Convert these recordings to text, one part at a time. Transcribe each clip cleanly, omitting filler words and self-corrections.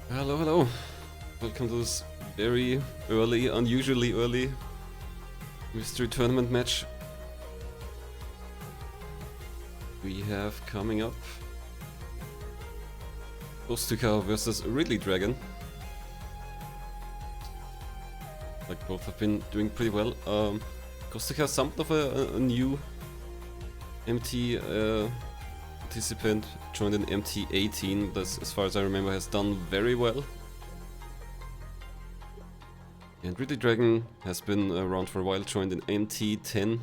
Hello, hello. Welcome to this very early, unusually early mystery tournament match we have coming up. Kostucha versus RidleyDragon. Like, both have been doing pretty well. Kostucha, something of a new MT participant, joined in MT18, that as far as I remember has done very well. And RidleyDragon has been around for a while, joined in MT10.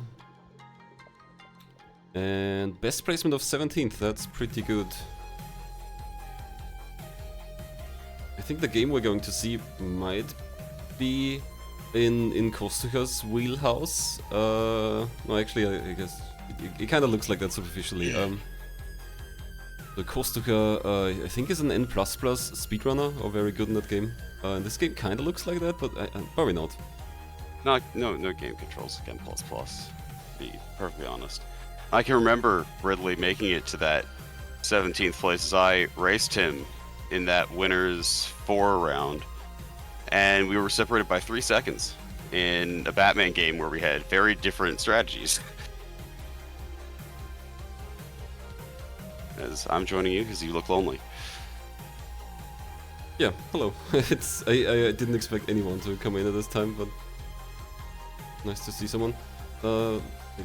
And best placement of 17th, that's pretty good. I think the game we're going to see might be in Kostucha's wheelhouse. No, actually, I guess it kind of looks like that superficially. The Kostucha, I think, is an N++ speedrunner, or very good in that game. And this game kind of looks like that, but probably not. No game controls N++, to be perfectly honest. I can remember Ridley making it to that 17th place as I raced him in that winners 4 round, and we were separated by 3 seconds in a Batman game where we had very different strategies. As I'm joining you because you look lonely. Yeah, hello. I didn't expect anyone to come in at this time, but nice to see someone. I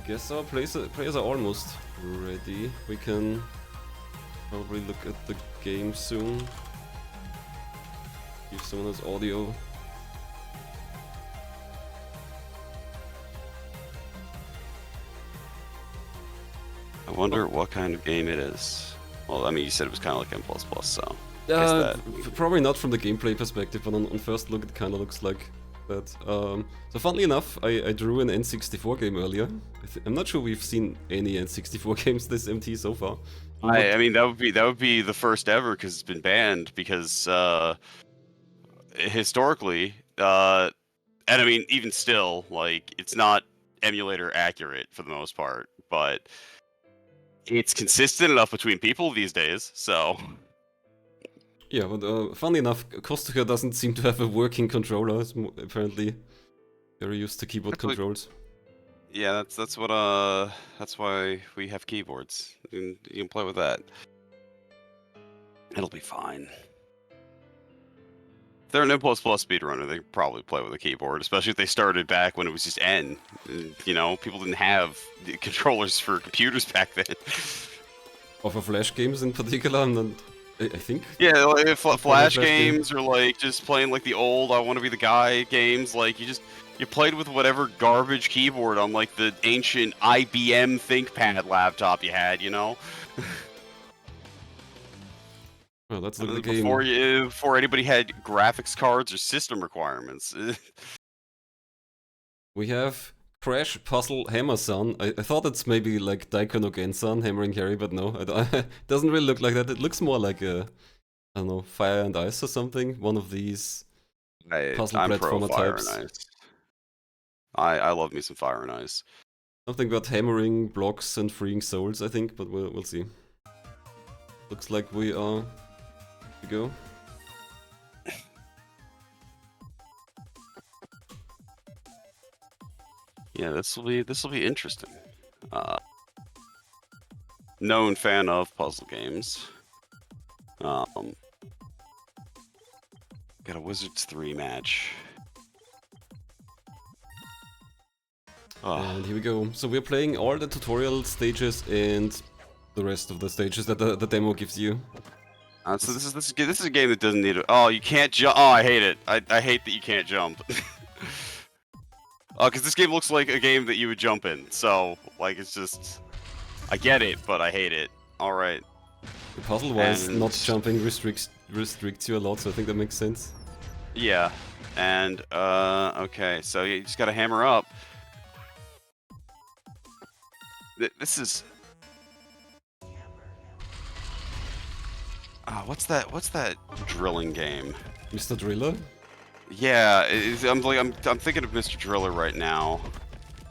guess our players are almost ready. We can probably look at the game soon. If someone has audio. I wonder what kind of game it is. Well, I mean, you said it was kind of like N++, so... Probably not from the gameplay perspective, but on first look it kind of looks like that. So funnily enough, I drew an N64 game earlier. I'm not sure we've seen any N64 games this MT so far. I mean, that would be the first ever because it's been banned because historically, and I mean, even still, like, it's not emulator accurate for the most part, but it's consistent enough between people these days, so... Yeah, but funnily enough, Kostucha doesn't seem to have a working controller. It's apparently very used to keyboard controls. Yeah, that's why we have keyboards. You can play with that. It'll be fine. If they're an N++ speedrunner, they probably play with a keyboard, especially if they started back when it was just N. You know, people didn't have controllers for computers back then. Or for Flash games in particular, and I think. Yeah, like Flash games or like just playing like the old I Want to Be the Guy games. Like you played with whatever garbage keyboard on like the ancient IBM ThinkPad laptop you had, you know. Well, that's the game. Before anybody had graphics cards or system requirements. We have Crash Puzzle Hammer-san. I thought it's maybe like Daiko no Gen-san hammering Harry, but no, it doesn't really look like that. It looks more like a, I don't know, Fire and Ice or something. One of these puzzle platformer types. And Ice. I love me some Fire and Ice. Something about hammering blocks and freeing souls, I think, but we'll see. Looks like we are to go. Yeah, this will be interesting. Known fan of puzzle games. Got a Wizards 3 match. And here we go. So we're playing all the tutorial stages and the rest of the stages that the demo gives you. So this is a game that doesn't need it. Oh, you can't jump. Oh, I hate it. I hate that you can't jump. Because this game looks like a game that you would jump in. So, like, it's just... I get it, but I hate it. Alright. Puzzle-wise, not jumping restricts you a lot, so I think that makes sense. Yeah. And, okay, so you just gotta hammer up. This is... what's that drilling game? Mr. Driller? Yeah, I'm thinking of Mr. Driller right now.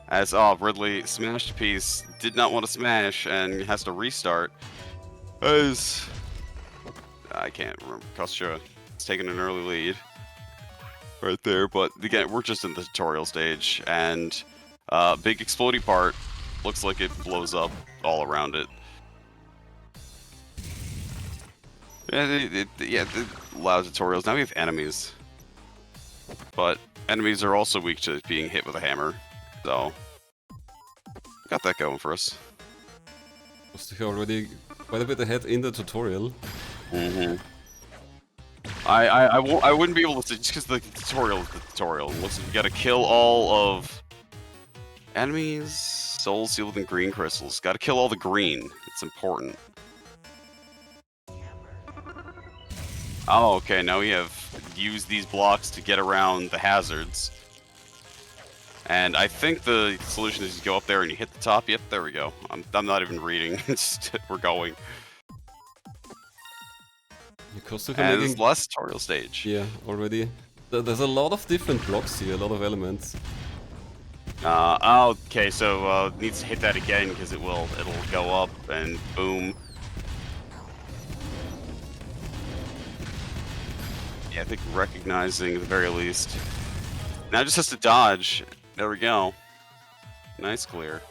As Ridley smashed a piece, did not want to smash, and has to restart. As I can't remember. Kostucha It's taking an early lead right there, but again, we're just in the tutorial stage, and big explodey part looks like it blows up all around it. Yeah, the loud tutorials. Now we have enemies, but enemies are also weak to being hit with a hammer, so got that going for us. Kostucha already quite a bit ahead in the tutorial. I wouldn't be able to just because the tutorial is the tutorial. Looks like you gotta kill all of enemies, souls sealed in green crystals. Gotta kill all the green. It's important. Oh, okay. Now we have used these blocks to get around the hazards. And I think the solution is you go up there and you hit the top. Yep, there we go. I'm not even reading. We're going. Kostucha And making... it's the last tutorial stage. Yeah, already. There's a lot of different blocks here, a lot of elements. Okay, so needs to hit that again because it'll go up and boom. Yeah, I think recognizing at the very least. Now just has to dodge. There we go. Nice clear.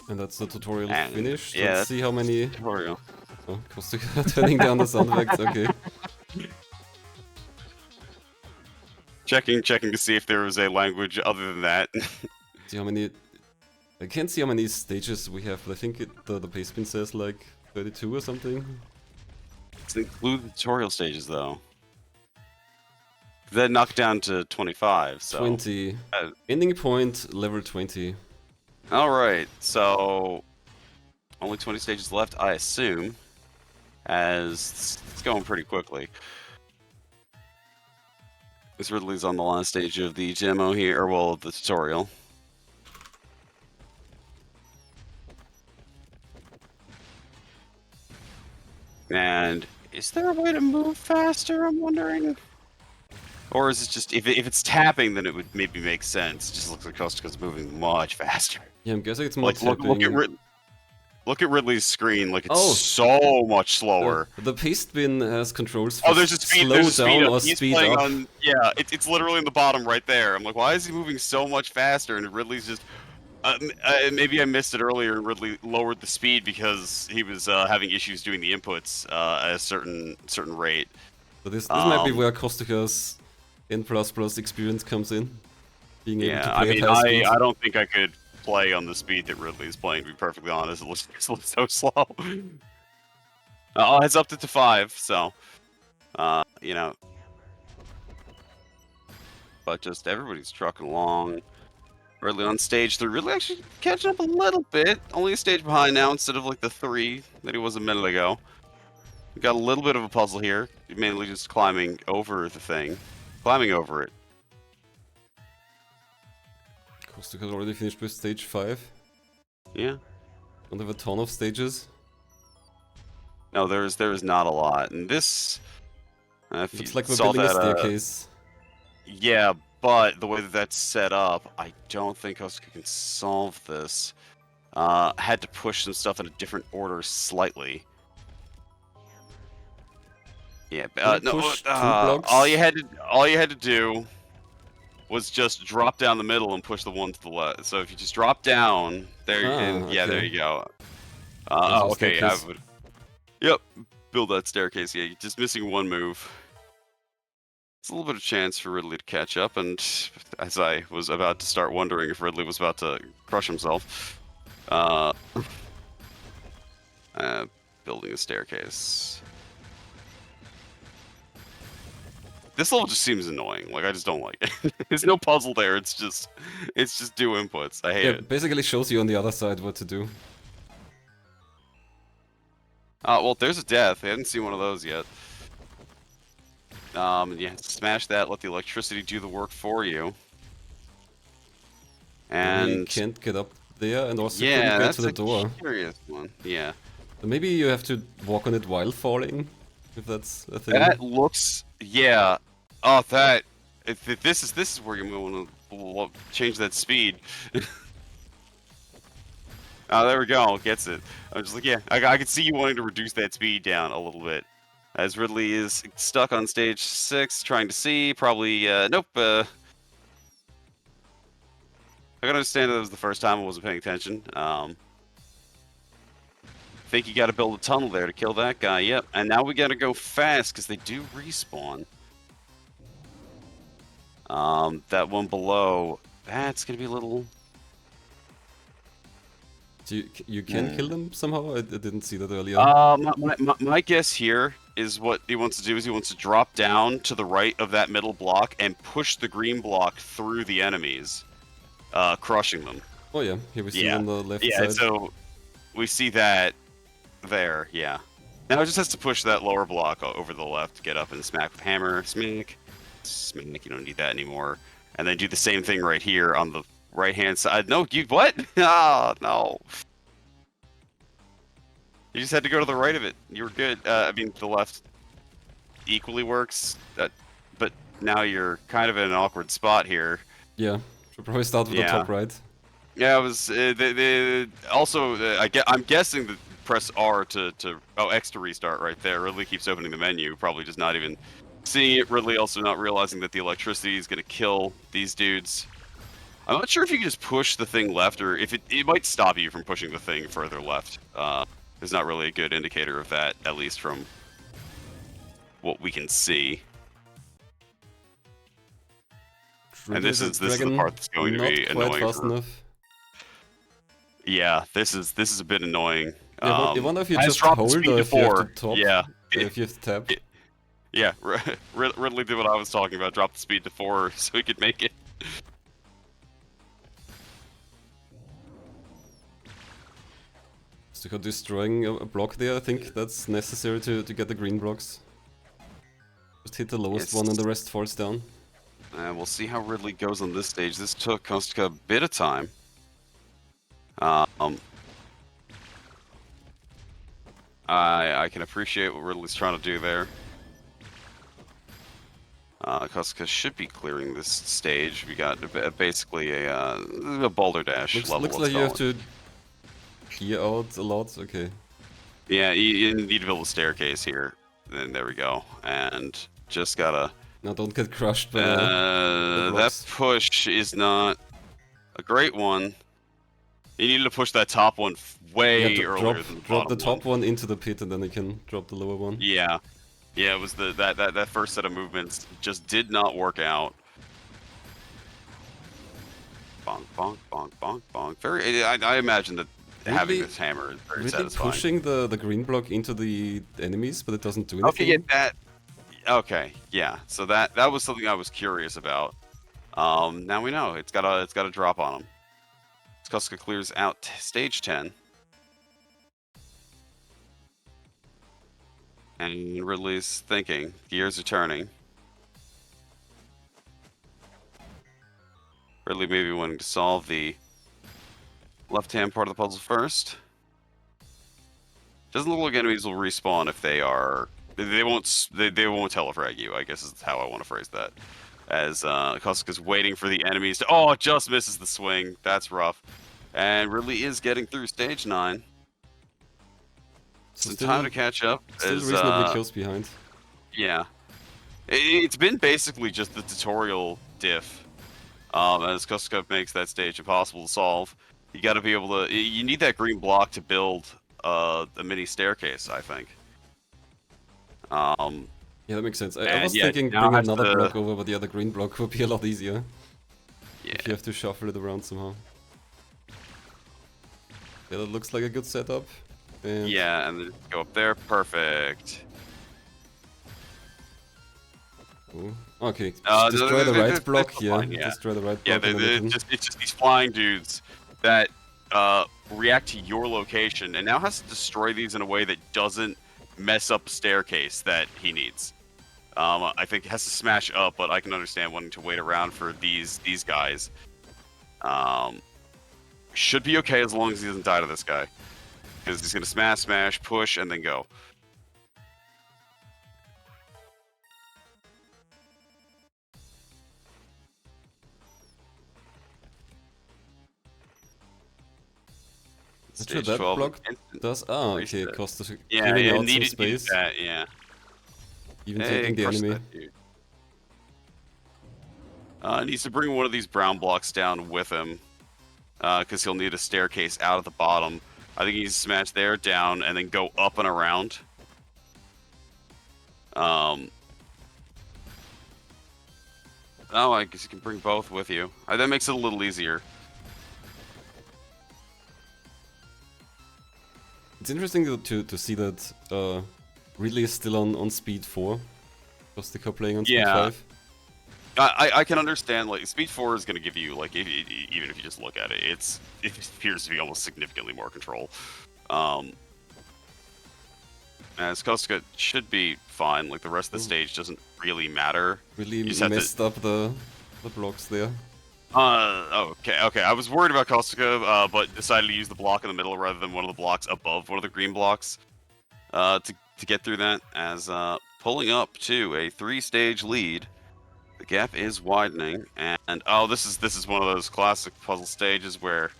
And that's the tutorial And, finished. yeah, Let's see how many... Tutorial. Oh, Kostucha turning down the sound effects, okay. Checking to see if there was a language other than that. See how many... I can't see how many stages we have, but I think the pastebin says like 32 or something. Let's include the tutorial stages though. That knocked down to 25, so... 20. Ending point, level 20. Alright, so... Only 20 stages left, I assume. As it's going pretty quickly. This Ridley's on the last stage of the demo here, or well, of the tutorial. And is there a way to move faster, I'm wondering? Or is it just, if it's tapping, then it would maybe make sense. It just looks like Kostucha's moving much faster. Yeah, I'm guessing it's more Like, look at Ridley's screen, like it's so much slower. The pastebin has controls for there's a speed, slow there's a down speed or up. He's speed playing up. on, yeah, it's literally in the bottom right there. I'm like, why is he moving so much faster? And Ridley's just, maybe I missed it earlier. Ridley lowered the speed because he was having issues doing the inputs at a certain rate. So this might be where Kostucha's N++ experience comes in. Being able to play at high speed. I don't think I could play on the speed that Ridley's playing, to be perfectly honest. It looks so slow. It's up to 5, so you know. But just everybody's trucking along. Ridley on stage 3, Ridley actually catching up a little bit. Only a stage behind now instead of like the 3 that he was a minute ago. We got a little bit of a puzzle here, mainly just climbing over the thing. Climbing over it. Kostucha's already finished with stage 5. Yeah. Don't have a ton of stages. No, there is not a lot. And this... looks like we're building a staircase. Yeah, but the way that that's set up, I don't think Kostucha can solve this. Had to push some stuff in a different order slightly. Yeah, all you had to do was just drop down the middle and push the one to the left. So if you just drop down, there, yeah, there you go. Okay, I would. Yep, build that staircase. Yeah, you're just missing one move. It's a little bit of chance for Ridley to catch up, and as I was about to start wondering if Ridley was about to crush himself, building a staircase. This level just seems annoying. Like, I just don't like it. There's no puzzle there. It's just do inputs. I hate it. It basically shows you on the other side what to do. Well, there's a death. I hadn't seen one of those yet. Yeah, smash that. Let the electricity do the work for you. And you can't get up there, and also yeah, couldn't get that's to the door. Curious one. Yeah. So maybe you have to walk on it while falling, if that's a thing. That looks, yeah. Oh, this is where you want to change that speed. Oh, there we go. Gets it. I'm just like, yeah, I can see you wanting to reduce that speed down a little bit. As Ridley is stuck on stage 6, trying to see. Probably, nope. I can understand that it was the first time I wasn't paying attention. Think you got to build a tunnel there to kill that guy. Yep. And now we got to go fast because they do respawn. That one below, that's gonna be a little. So you can kill them somehow? I didn't see that earlier. My guess here is what he wants to do is he wants to drop down to the right of that middle block and push the green block through the enemies, crushing them. Oh yeah, here we see on the left side. Yeah, so we see that there, yeah. Now it just has to push that lower block over the left, get up and smack with hammer, smack, you don't need that anymore. And then do the same thing right here on the right-hand side. No, you, what? Ah, no. You just had to go to the right of it. You were good. I mean, the left equally works, but now you're kind of in an awkward spot here. Yeah, should probably start with the top right. Yeah, it was. I'm guessing that press R to X to restart right there. Ridley keeps opening the menu, probably just not even seeing it. Ridley also not realizing that the electricity is going to kill these dudes. I'm not sure if you can just push the thing left, or if it might stop you from pushing the thing further left. It's not really a good indicator of that, at least from what we can see. And this is the part that's going to be annoying. Fast enough. Yeah, this is a bit annoying. I wonder if you just hold or if you have to top. Yeah. If you have to tap. Yeah, Ridley did what I was talking about, drop the speed to 4 so he could make it. Kostucha destroying a block there, I think that's necessary to get the green blocks. Just hit the lowest one and the rest falls down. And we'll see how Ridley goes on this stage. This took Kostucha a bit of time. I can appreciate what Ridley's trying to do there. Kostucha should be clearing this stage. We got basically a boulder dash level. Looks like you have to clear out a lot. Okay. Yeah, you need to build a staircase here. And there we go. And just gotta. Now don't get crushed by that push is not a great one. You need to push that top one way earlier than the drop the top one into the pit, and then you can drop the lower one. Yeah, it was that first set of movements just did not work out. Bonk, bonk, bonk, bonk, bonk. I imagine that having this hammer is very satisfying. Pushing the green block into the enemies, but it doesn't do anything. Okay, yeah, that. Okay, yeah. So that was something I was curious about. Now we know it's got a drop on him. Kostucha clears out stage 10. And Ridley's thinking. Gears are turning. Ridley maybe wanting to solve the left-hand part of the puzzle first. Doesn't look like enemies will respawn if they are. They won't telefrag you, I guess is how I want to phrase that. As Kostucha's waiting for the enemies to. Oh, it just misses the swing. That's rough. And Ridley is getting through stage 9. Some time to catch up. Still reasonably close behind. Yeah. It's been basically just the tutorial diff. As Kostucha makes that stage impossible to solve. You got to be able to. You need that green block to build a mini staircase, I think. Yeah, that makes sense. I was thinking bring another block over, but the other green block would be a lot easier. Yeah. If you have to shuffle it around somehow. Yeah, that looks like a good setup. And yeah, and then go up there. Perfect. Ooh. Okay, destroy the right block. Yeah, destroy the right block. Yeah, it's just these flying dudes that react to your location, and now has to destroy these in a way that doesn't mess up a staircase that he needs. I think it has to smash up, but I can understand wanting to wait around for these guys. Should be okay as long as he doesn't die to this guy, because he's gonna smash, push, and then go. Stage that block does. Oh, okay, Kostucha. Yeah, it needed that. Yeah. Even Hey, taking the crush enemy. that dude. Needs to bring one of these brown blocks down with him, because he'll need a staircase out of the bottom. I think he needs to smash there, down, and then go up and around. Oh, I guess you can bring both with you. That makes it a little easier. It's interesting to see that Ridley is still on speed 4. Kostucha playing on speed Yeah. 5. I can understand, like, speed 4 is going to give you, like, even if you just look at it, it appears to be almost significantly more control. As Kostucha should be fine, like, the rest of the stage doesn't really matter. Really You just have messed up the blocks there. Okay, I was worried about Kostucha, but decided to use the block in the middle rather than one of the blocks above one of the green blocks, to get through that, as, pulling up to a 3-stage lead. The gap is widening, and oh, this is one of those classic puzzle stages where,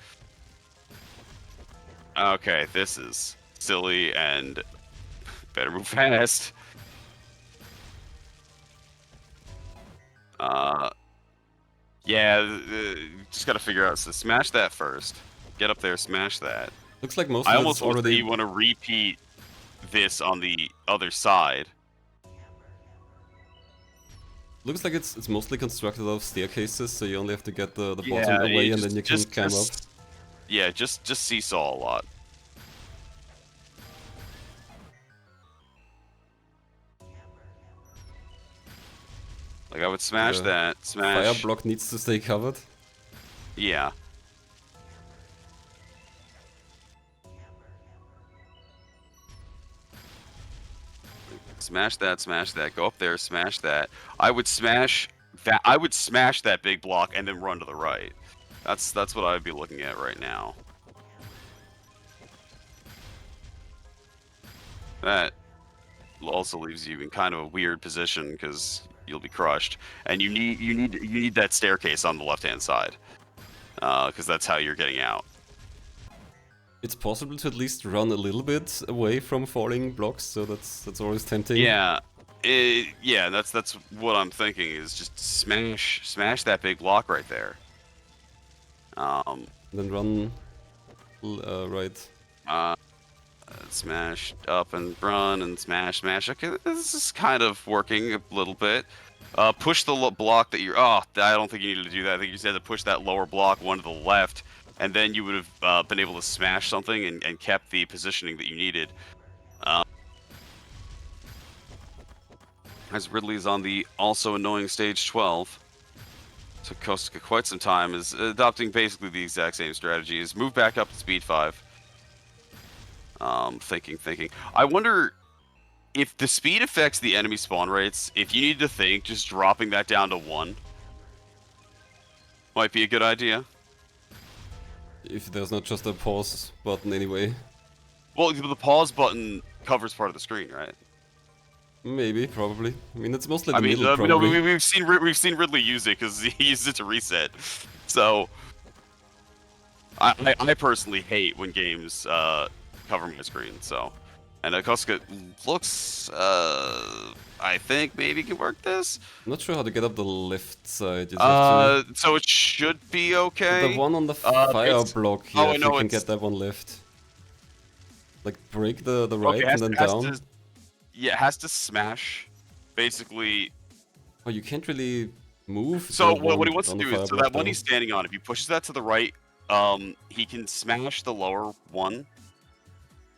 okay, this is silly and better move fast. Yeah, just gotta figure out. So smash that first. Get up there, smash that. Looks like most I of almost it's want to say already. you want to repeat this on the other side. Looks like it's mostly constructed out of staircases, so you only have to get the bottom Yeah, away and just, then you can climb up. Yeah, just seesaw a lot. Like, I would smash The that, smash. Fire block needs to stay covered. Yeah. Smash that, go up there, smash that. I would smash that big block and then run to the right. That's what I would be looking at right now. That also leaves you in kind of a weird position because you'll be crushed, and you need that staircase on the left-hand side, because that's how you're getting out. It's possible to at least run a little bit away from falling blocks, so that's always tempting. Yeah, yeah, that's what I'm thinking, is just smash that big block right there. Then run right. Smash up and run and smash. Okay, this is kind of working a little bit. Push the block that you're. Oh, I don't think you needed to do that. I think you just had to push that lower block one to the left, and then you would have been able to smash something and kept the positioning that you needed. As Ridley's on the also annoying stage 12. Took Kostucha quite some time, is adopting basically the exact same strategies. Move back up to speed 5. Thinking. I wonder if the speed affects the enemy spawn rates. If you need to think, just dropping that down to 1 might be a good idea. If there's not just a pause button anyway. Well, the pause button covers part of the screen, right? Maybe, probably. I mean, it's mostly the middle, no, probably. we've seen Ridley use it because he used it to reset. So, I personally hate when games cover my screen. So, and Kostucha looks, I think maybe can work this. I'm not sure how to get up the left side. You have to... So it should be okay. The one on the fire block here, if you can it's... get that one left. Like, break the right Okay, and then down. Yeah, it has to smash, basically. Oh, you can't really move. So what he wants to do is, so that one though. he's standing on, if he pushes that to the right, he can smash the lower one,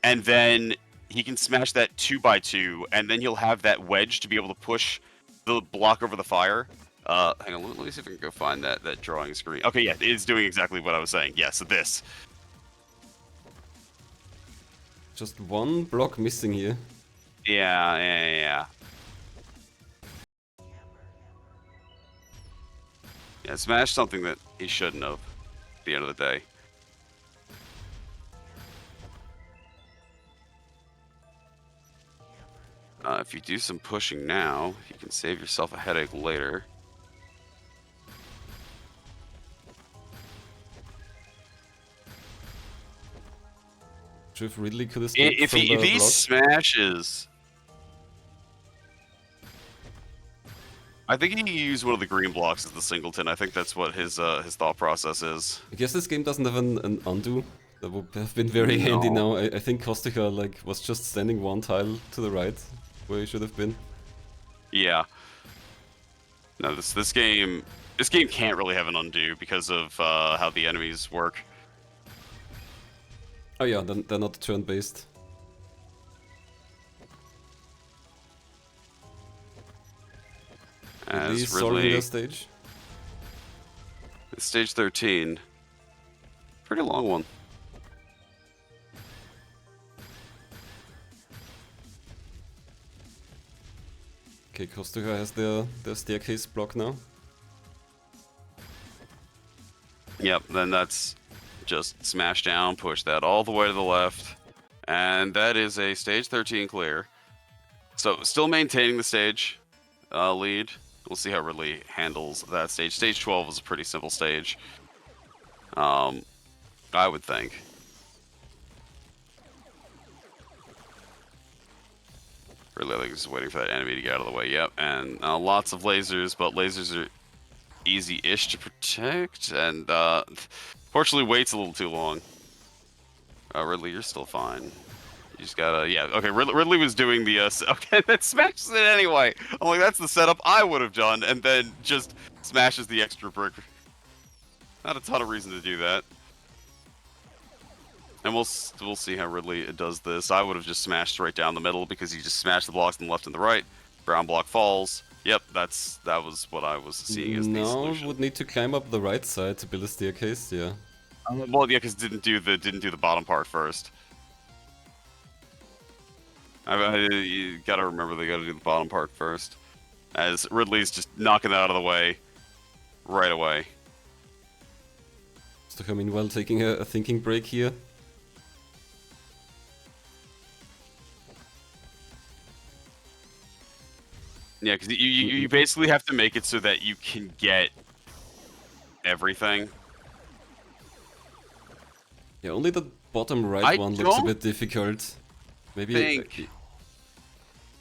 and then he can smash that 2x2, and then he'll have that wedge to be able to push the block over the fire. Hang on, let me see if I can go find that drawing screen. Okay, yeah, it is doing exactly what I was saying. Yeah, so this. Just one block missing here. Yeah. Yeah, smash something that he shouldn't have at the end of the day. If you do some pushing now, you can save yourself a headache later. If Ridley could escape If from he the block. smashes, I think he used one of the green blocks as the singleton. I think that's what his thought process is. I guess this game doesn't have an undo. That would have been very handy No. now. I think Kostucha like was just standing one tile to the right, where he should have been. Yeah. No, this game can't really have an undo because of how the enemies work. Oh yeah, they're not turn-based. As solving Ridley, their stage. stage 13, pretty long one. Okay, Kostucha has their staircase block now. Yep, then that's just smash down, push that all the way to the left, and that is a stage 13 clear. So still maintaining the stage lead. We'll see how Ridley handles that stage. Stage 12 is a pretty simple stage, I would think. Ridley, I think, is waiting for that enemy to get out of the way. Yep, and lots of lasers, but lasers are easy-ish to protect, and fortunately waits a little too long. Ridley, you're still fine. You just gotta, yeah, okay, Ridley was doing the, okay, that smashes it anyway. I'm like, that's the setup I would have done, and then just smashes the extra brick. Not a ton of reason to do that. And we'll see how Ridley does this. I would have just smashed right down the middle because he just smashed the blocks on the left and the right. Brown block falls. Yep, that was what I was seeing as the solution. Would need to climb up the right side to build a staircase. Yeah. Well, yeah, because didn't do the bottom part first. You gotta remember they gotta do the bottom part first. As Ridley's just knocking that out of the way right away. So, meanwhile, taking a thinking break here. Yeah, because you basically have to make it so that you can get everything. Yeah, only the bottom right one looks a bit difficult. Maybe.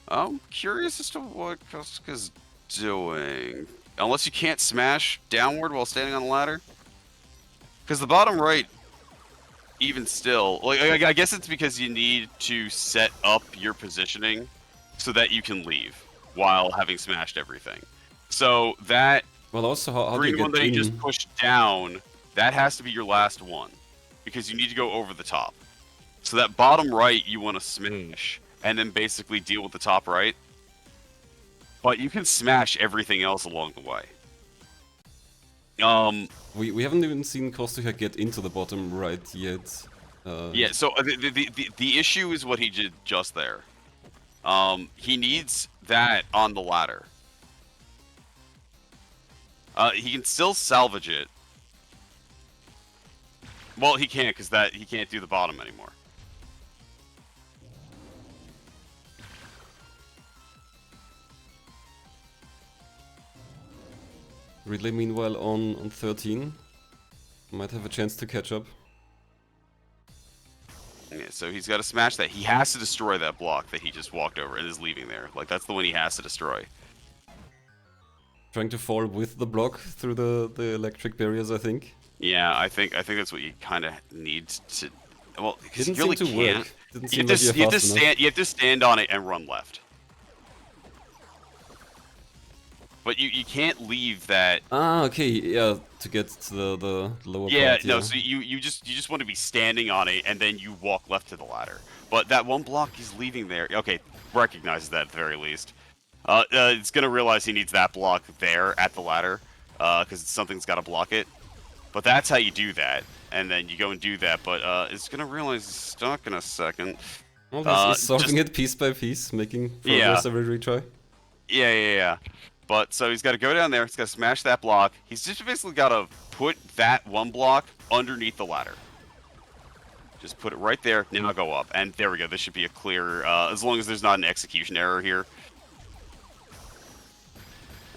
I'm curious as to what Kostucha's doing. Unless you can't smash downward while standing on the ladder. Because the bottom right, even still, like I guess it's because you need to set up your positioning so that you can leave while having smashed everything. So that also how green do you one get that in? you just pushed down, that has to be your last one. Because you need to go over the top. So that bottom right you want to smash, and then basically deal with the top right. But you can smash everything else along the way. We haven't even seen Kostucha get into the bottom right yet. Yeah, so the issue is what he did just there. He needs that on the ladder. He can still salvage it. Well, he can't because he can't do the bottom anymore. Ridley, meanwhile, on 13. Might have a chance to catch up. Yeah, so he's got to smash that. He has to destroy that block that he just walked over and is leaving there. Like, that's the one he has to destroy. Trying to fall with the block through the electric barriers, I think. Yeah, I think that's what you kind of need to. Well, because you Didn't really seem to can't. work. Didn't seem like You have to stand on it and run left. But you can't leave that. Ah, okay, yeah, to get to the lower Yeah, part. no, so you just want to be standing on it and then you walk left to the ladder. But that one block he's leaving there. Okay, recognizes that at the very least. It's gonna realize he needs that block there at the ladder, because something's got to block it. But that's how you do that, and then you go and do that. But it's gonna realize it's stuck in a second. Well, he's solving it piece by piece, making progress every retry. Yeah. But so he's got to go down there. He's got to smash that block. He's just basically got to put that one block underneath the ladder. Just put it right there. Now go up, and there we go. This should be a clear, as long as there's not an execution error here.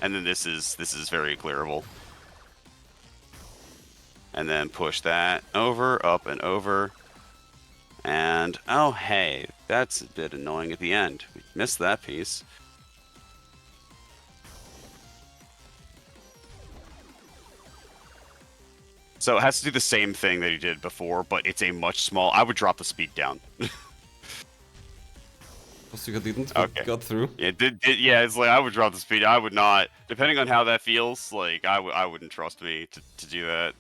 And then this is very clearable. And then push that over, up and over. And oh hey, that's a bit annoying at the end. We missed that piece. So it has to do the same thing that he did before, but it's a much small. I would drop the speed down. Kostucha didn't, but Okay. got through. Yeah, yeah, it's like I would drop the speed. I would not, depending on how that feels. Like I wouldn't trust me to do that.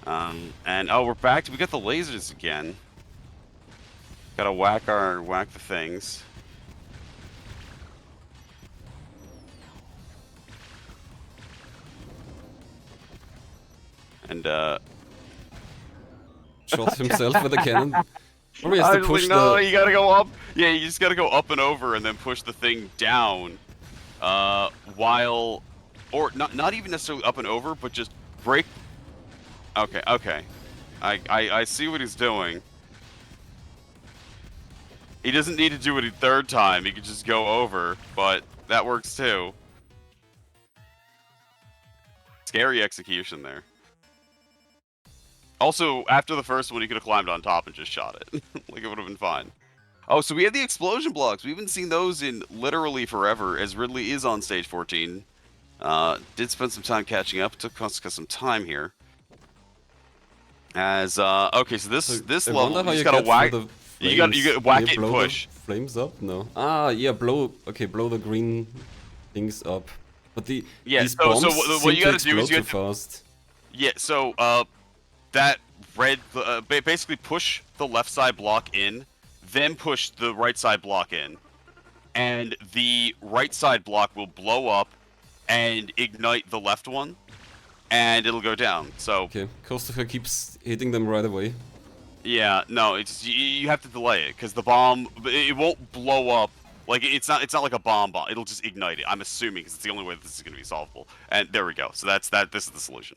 And oh, we're back. We got the lasers again. Gotta whack the things. And Shot himself with a cannon. Or he has I to was push like, no, the... you gotta go up. Yeah, you just gotta go up and over, and then push the thing down. While, or not even necessarily up and over, but just break. Okay, okay. I see what he's doing. He doesn't need to do it a third time. He could just go over, but that works too. Scary execution there. Also, after the first one, he could have climbed on top and just shot it. Like, it would have been fine. Oh, so we have the explosion blocks. We haven't seen those in literally forever, as Ridley is on stage 14. Did spend some time catching up. Took Kostucha some time here. As, okay, so this I level, wonder how you you just gotta get whack... through the You flames. gotta whack Can you it and blow the push. flames up? No. Ah, yeah, blow... Okay, blow the green things up. But these bombs so seem what you to gotta do is explode you too have to... fast. Yeah, so, that red... basically push the left side block in, then push the right side block in. And the right side block will blow up and ignite the left one, and it'll go down. So Okay, Kostucha keeps hitting them right away. yeah, no, it's you have to delay it because the bomb it won't blow up. Like it's not like a bomb. It'll just ignite it. I'm assuming because it's the only way this is going to be solvable. And there we go. So that's that. This is the solution.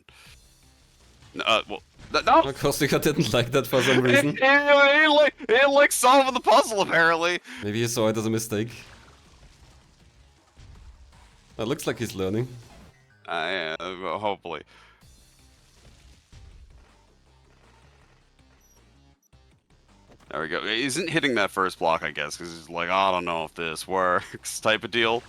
Well, no. Kostucha didn't like that for some reason. He didn't like solving the puzzle apparently. Maybe he saw it as a mistake. It looks like he's learning. Yeah, hopefully. There we go. He isn't hitting that first block, I guess, because he's like, I don't know if this works, type of deal.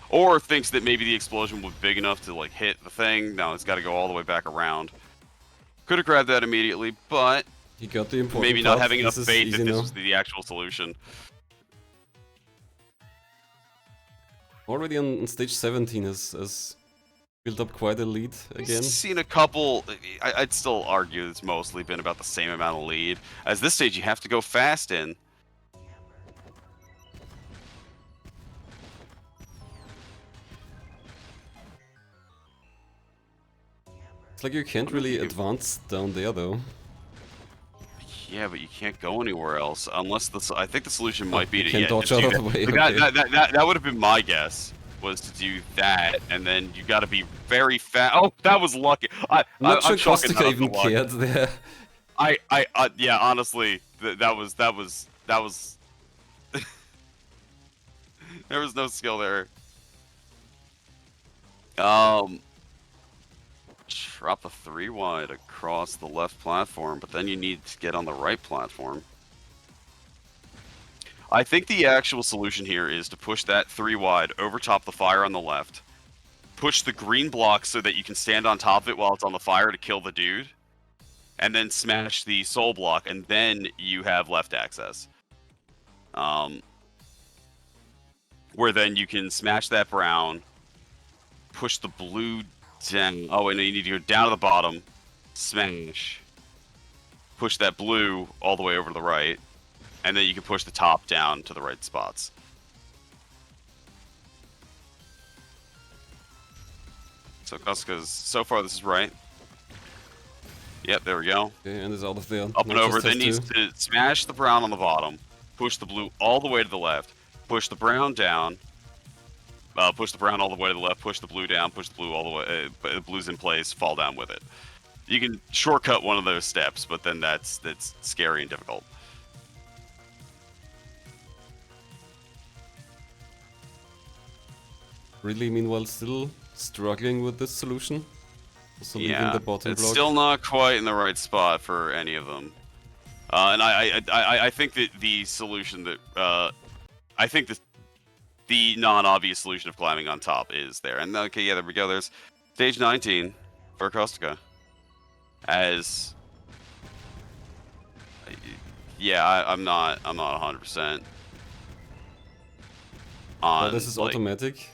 Or thinks that maybe the explosion was big enough to like hit the thing. No, it's got to go all the way back around. Could have grabbed that immediately, but He got the important maybe not part. having enough This is faith that easy this now. was the actual solution. Already on stage 17 has built up quite a lead again. I've seen a couple. I'd still argue it's mostly been about the same amount of lead. As this stage, you have to go fast in. It's like you can't really advance down there though. Yeah, but you can't go anywhere else unless I think the solution might be you to can dodge just out do of the way. that. Okay. That would have been my guess. Was to do that, and then you got to be very fast. Oh, that was lucky. I'm not sure chalking that Kostucha up to even luck. cared there. Yeah, honestly, that was. There was no skill there. Drop the 3 wide across the left platform, but then you need to get on the right platform. I think the actual solution here is to push that 3 wide over top the fire on the left, push the green block so that you can stand on top of it while it's on the fire to kill the dude, and then smash the soul block, and then you have left access. Where then you can smash that brown, push the blue down. Oh, wait, no, you need to go down to the bottom, smash, push that blue all the way over to the right, and then you can push the top down to the right spots. So Kostucha's, so far this is right. Yep, there we go. Okay, and it's out of there. Up and Now over, just then has needs to smash the brown on the bottom, push the blue all the way to the left, push the brown down, push the brown all the way to the left, push the blue down, push the blue all the way, the blue's in place, fall down with it. You can shortcut one of those steps, but then that's scary and difficult. Ridley, meanwhile, still struggling with this solution. Also leaving Yeah, the bottom it's block. still not quite in the right spot for any of them. And I think that the solution that I think the non-obvious solution of climbing on top is there. And okay, yeah, there we go. There's stage 19 for Kostucha. as yeah, I'm not 100% on this is like, automatic.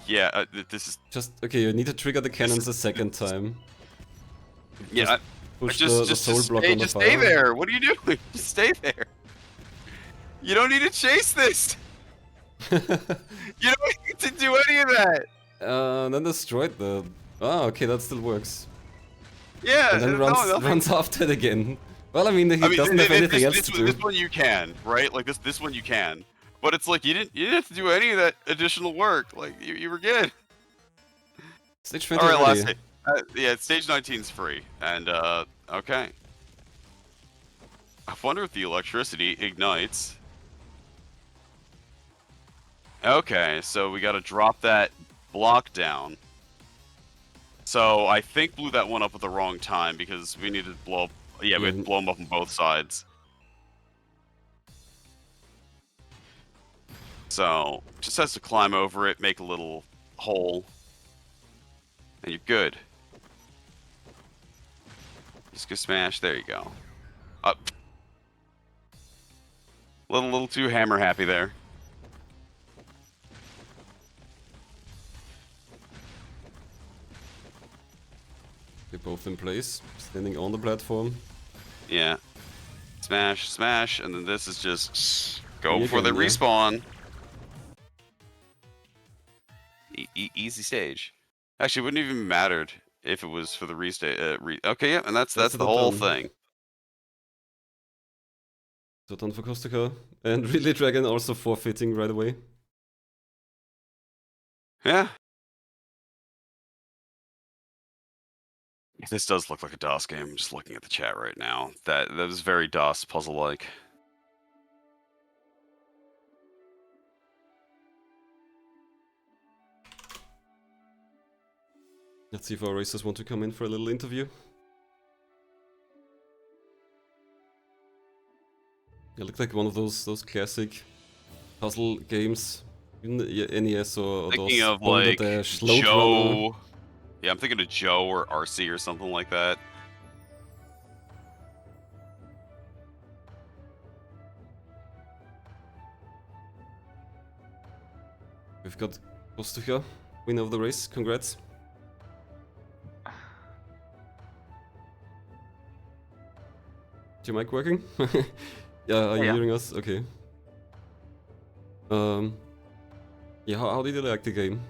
yeah, this is Just okay. You need to trigger the cannons a second time. yeah. Push the soul block on the just stay fire. there. What are you doing? Just stay there. You don't need to chase this. You don't need to do any of that. Then destroyed the. Ah, okay, that still works. Yeah, And then no, nothing. runs after it again. Well, I mean, he doesn't have anything else to do. This one you can, right? Like this one you can. But it's like you didn't have to do any of that additional work. Like you were good. Stage 20 All right, already. last yeah, stage 19's free, and okay. I wonder if the electricity ignites. Okay, so we got to drop that block down. So I think blew that one up at the wrong time because we needed to blow up. Yeah, we had to blow them up on both sides. So just has to climb over it, make a little hole, and you're good. Just go smash. There you go. Up. Little too hammer happy there. They're both in place, standing on the platform. Yeah. Smash, smash, and then this is just go Here for the again, yeah. respawn. Easy stage. Actually, it wouldn't even mattered if it was for the restage. Okay, yeah, and that's the whole thing. So done for Kostucha. And RidleyDragon also forfeiting right away. Yeah. This does look like a DOS game. I'm just looking at the chat right now. That was very DOS puzzle-like. Let's see if our racers want to come in for a little interview. It looked like one of those classic puzzle games in the NES or Thinking DOS. of like Joe. Yeah, I'm thinking of Joe or RC or something like that. We've got Kostucha, winner of the race. Congrats. Is your mic working? Yeah, are you hearing us? Okay. Yeah, how did you like the game?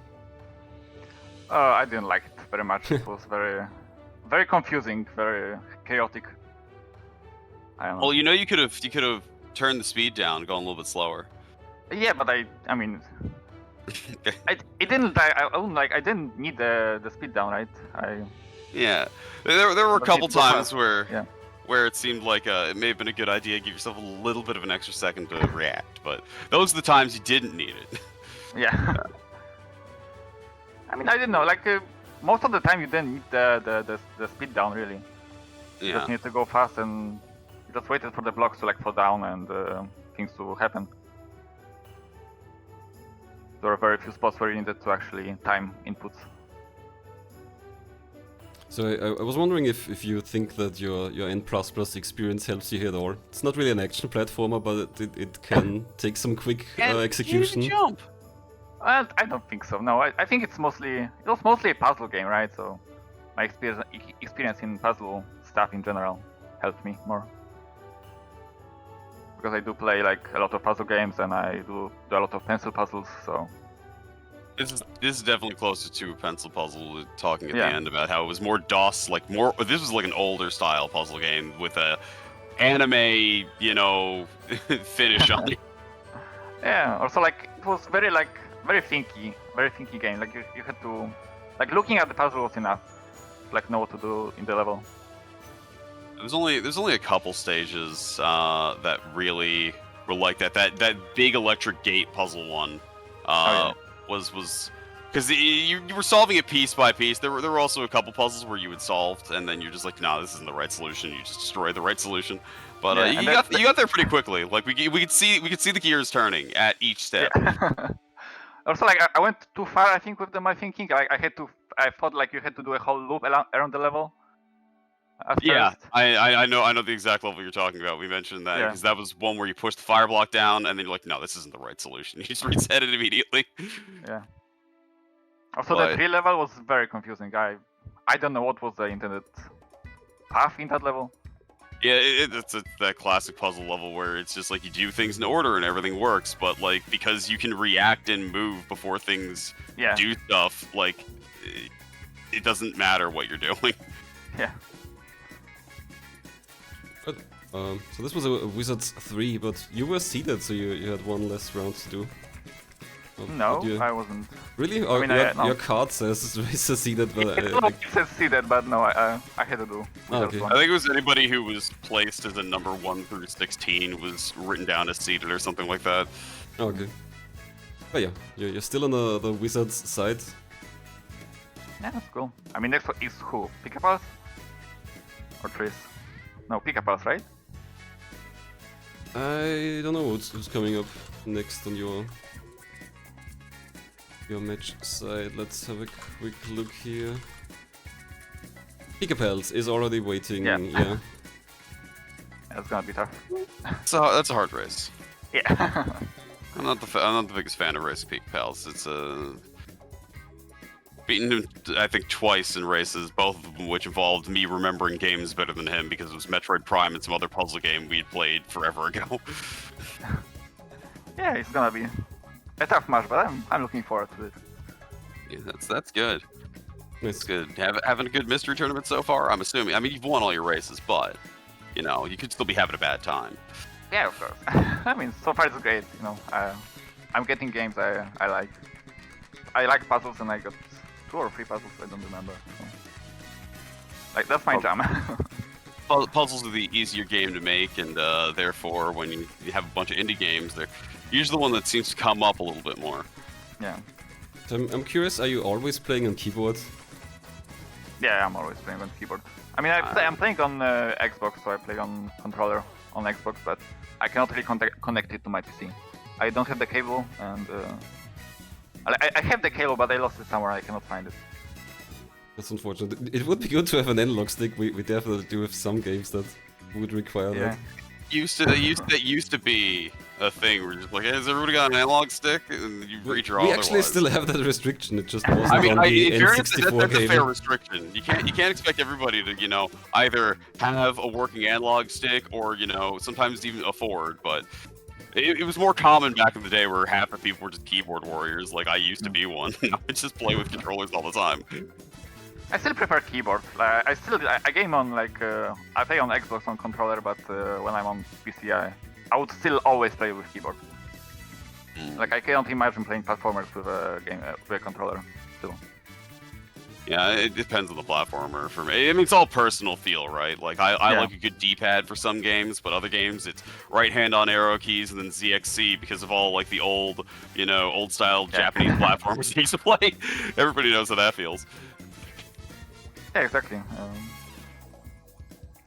I didn't like it very much. It was very confusing, very chaotic. I don't know. Well, you know, you could have turned the speed down, gone a little bit slower. Yeah, but I mean, I didn't need the speed down, right? Yeah, there were a couple times where it seemed like it may have been a good idea to give yourself a little bit of an extra second to react, but those are the times you didn't need it. Yeah. I mean, I didn't know. Like most of the time, you didn't need the speed down really. You just need to go fast and you just waited for the blocks to like fall down and things to happen. There were very few spots where you needed to actually time inputs. So I was wondering if you think that your N++ experience helps you here at all. It's not really an action platformer, but it can take some quick execution. You jump. I don't think so. No, I think it was mostly a puzzle game, right? So my experience in puzzle stuff in general helped me more. Because I do play like a lot of puzzle games and I do a lot of pencil puzzles, so This is definitely closer to a pencil puzzle. Talking at the end about how it was more DOS, like more. This was like an older style puzzle game with a anime, finish on it. Yeah. Also, like it was very thinky game. Like you had to, like looking at the puzzle was enough. Like know what to do in the level. There's only a couple stages that really were like that. That big electric gate puzzle one. Was because you were solving it piece by piece. There were also a couple puzzles where you had solved, and then you're just like, nah, this isn't the right solution. You just destroy the right solution. But you got there pretty quickly. Like we could see the gears turning at each step. Yeah. Also, like I went too far, I think, with my thinking. I thought like you had to do a whole loop around the level. at Yeah, first. I know the exact level you're talking about. We mentioned that Yeah. because that was one where you push the fire block down, and then you're like, no, this isn't the right solution. You just reset it immediately. Yeah. Also, the But 3 level was very confusing. I don't know what was the intended path in that level. yeah, it's that classic puzzle level where it's just like you do things in order and everything works, but like because you can react and move before things Yeah. do stuff, like it doesn't matter what you're doing. Yeah. But, so this was a Wizards 3, but you were seeded, so you had one less round to do. Or No, did you- I wasn't. Really? Or mean, your no. card says Racer seeded, but It says seeded, but no, I had to do. okay. I think it was anybody who was placed as a number 1 through 16 was written down as seeded or something like that. Okay. But yeah, you're still on the Wizards side. Yeah, that's cool. I mean, next one is who? Picapals? Or Tris? No, Picapals, right? I don't know who's coming up next on your match side. Let's have a quick look here. Picapals is already waiting. Yeah. Yeah. That's gonna be tough. So that's a hard race. Yeah. I'm not the biggest fan of racing Peak Pals. It's beaten him, I think, twice in races, both of them which involved me remembering games better than him because it was Metroid Prime and some other puzzle game we'd played forever ago. Yeah, it's gonna be a tough match, but I'm looking forward to it. Yeah, that's good. Nice. It's good. Having a good mystery tournament so far. I'm assuming. I mean, you've won all your races, but you know you could still be having a bad time. Yeah, of course. I mean, so far it's great. You know, I'm getting games I like. I like puzzles, and I got 2 or 3 puzzles. I don't remember. So. Like that's my jam. Puzzles are the easier game to make, and therefore, when you have a bunch of indie games, they're usually the one that seems to come up a little bit more. Yeah. So I'm curious, are you always playing on keyboard? Yeah, I'm always playing on keyboard. I mean, I'm playing on Xbox, so I play on controller on Xbox, but I cannot really connect it to my PC. I don't have the cable, and I have the cable, but I lost it somewhere. I cannot find it. That's unfortunate. It would be good to have an analog stick. We definitely do have some games that would require that. That used to be a thing where you're just like, hey, has everybody got an analog stick? And you redraw. We actually still have that restriction. It just wasn't on the in fairness, N64 that's a fair cable. restriction. You can't expect everybody to either have a working analog stick or sometimes even afford. But it was more common back in the day where half the people were just keyboard warriors. Like I used to be one. I just play with controllers all the time. I still prefer keyboard. I game on I play on Xbox on controller, but when I'm on PC, I would still always play with keyboard. Like I cannot imagine playing platformers with a controller still. Yeah, it depends on the platformer for me. I mean, it's all personal feel, right? Like I like a good D-pad for some games, but other games it's right hand on arrow keys and then ZXC because of all like the old style Japanese platformers they used to play. Everybody knows how that feels. Yeah, exactly.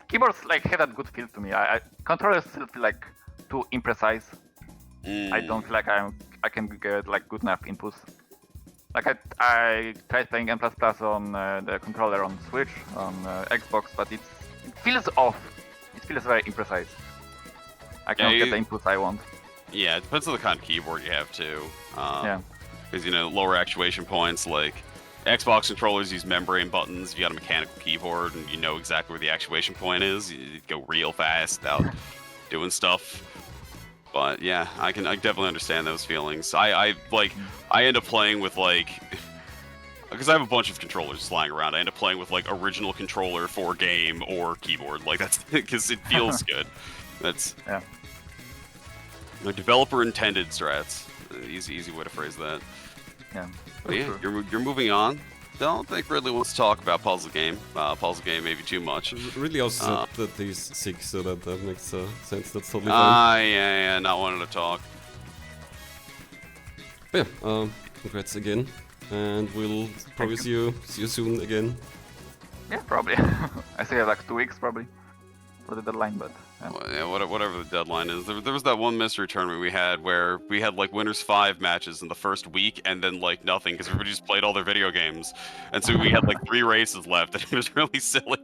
Keyboards have that good feel to me. Controllers still feel like too imprecise. I don't feel like I can get good enough inputs. Like I tried playing N++ on the controller on Switch, on Xbox, but it feels off. It feels very imprecise. I cannot get the inputs I want. Yeah, it depends on the kind of keyboard you have too. Yeah. Because lower actuation points like Xbox controllers use membrane buttons. If you got a mechanical keyboard and you know exactly where the actuation point is, you go real fast without doing stuff. But yeah, I definitely understand those feelings. I end up playing with because I have a bunch of controllers just lying around. I end up playing with original controller for game or keyboard. That's because it feels good. That's developer intended strats. Easy way to phrase that. Yeah. But yeah, you're moving on. Don't think Ridley wants to talk about puzzle game. Puzzle game maybe too much. Really also said that he's sick, so that makes sense. That's totally fine. Yeah, not wanting to talk. But yeah, congrats again, and we'll probably see you soon again. Yeah, probably. I still have 2 weeks probably for the deadline, but Whatever the deadline is. There was that one mystery tournament we had where we had winners 5 matches in the first week and then nothing because everybody just played all their video games, and so we had 3 races left, and it was really silly.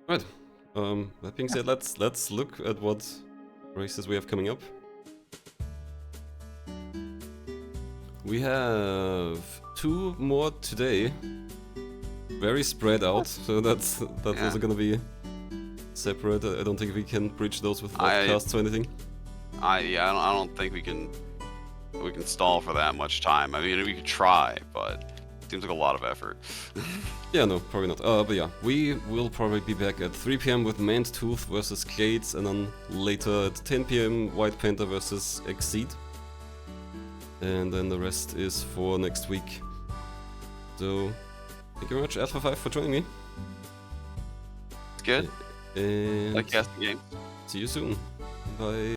Right. That being said, let's look at what races we have coming up. We have 2 more today. Very spread out, so that wasn't gonna be separate. I don't think we can bridge those with podcasts or anything. I don't think we can stall for that much time. I mean, we could try, but it seems like a lot of effort. Yeah, no, probably not. But yeah, we will probably be back at 3 PM with Manned Tooth versus Clades, and then later at 10 PM White Panther versus Exceed. And then the rest is for next week. So, thank you very much, Alpha5, for joining me. It's good. And Like casting game. see you soon. Bye.